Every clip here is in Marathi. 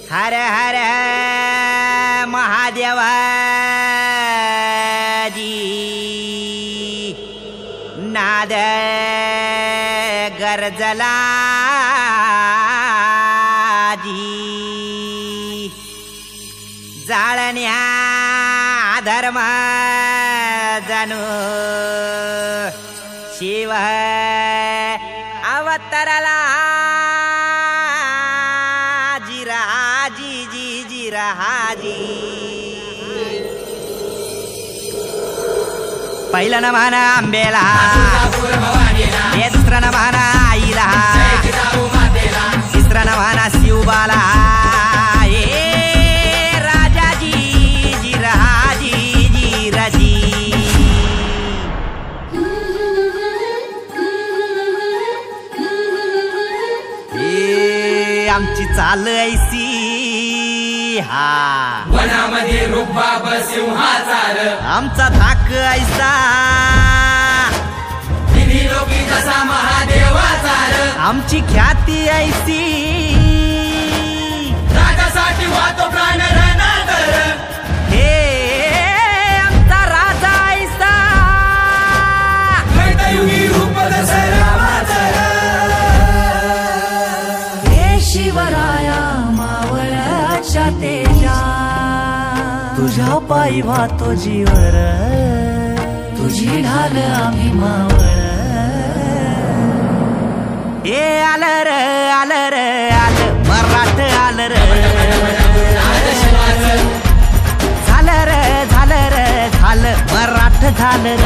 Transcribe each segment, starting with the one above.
हर हर महादेवाजी नाद गरजलाजी जाळण्या धर्म जणू शिव अवतरला जिराजी जी जिराजी पहिलं न म्हणा आंबेला हे दुसरं न म्हणा आईला तिसरं न म्हणा शिवबाला आमची चाल ऐसी हा वनामध्ये रुबाब सिंहाचार आमचा धाक ऐसा तिन्ही लोकी जसा महादेवाचार आमची ख्याती ऐसी राजासाठी वाहतो प्राण रणांतर हे आमचा राजा ऐसा मैत्युगी रूप दसरामाचा शिवराया मावळ्याच्या तेजा तुझ्या पायी वाहतो जीवर तुझी ढाल आम्ही मावळ हे आलं र आलं र आलं मराठ आलं र झालं र झालं र झालं मराठ झालं र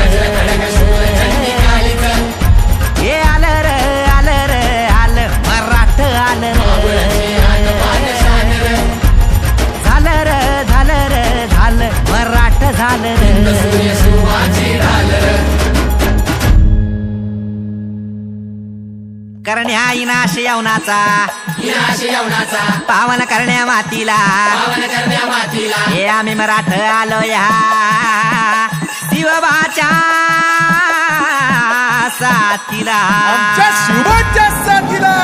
हे आलं र आलं र आलं मराठ आलं र झालं र झालं र झालं मराठ झालं र करण्या इनाश यवनाचा पावन करण्या मातीला हे आम्ही मराठ आलो या शिवबाच्या साथीला शिवबाच्या साथीला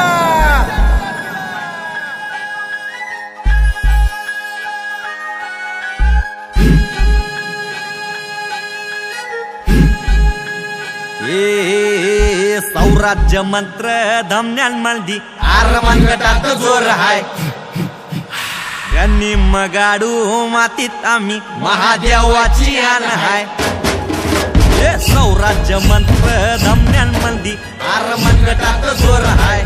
सौराज्य मंत्र धमन्यांमधी आरमनगटात जोर हाय गन्नी मगाडू मातीत आम्ही महादेवाची आण हाय सौराज्य मंत्र धमन्यांमधी आरमनगटात जोर हाय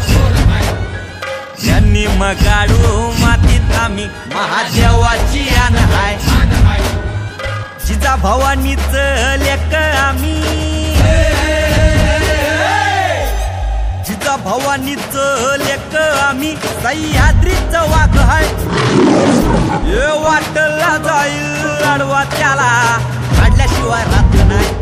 गन्नी मगाडू मातीत आम्ही महादेवाची आण हाय जिजा भवानीच लेक आम्ही जिजा भवानीच लेक आम्ही सह्याद्रीच वाघ हाय हे वाटला जाईल आडवा त्याला काढल्याशिवाय राहत नाही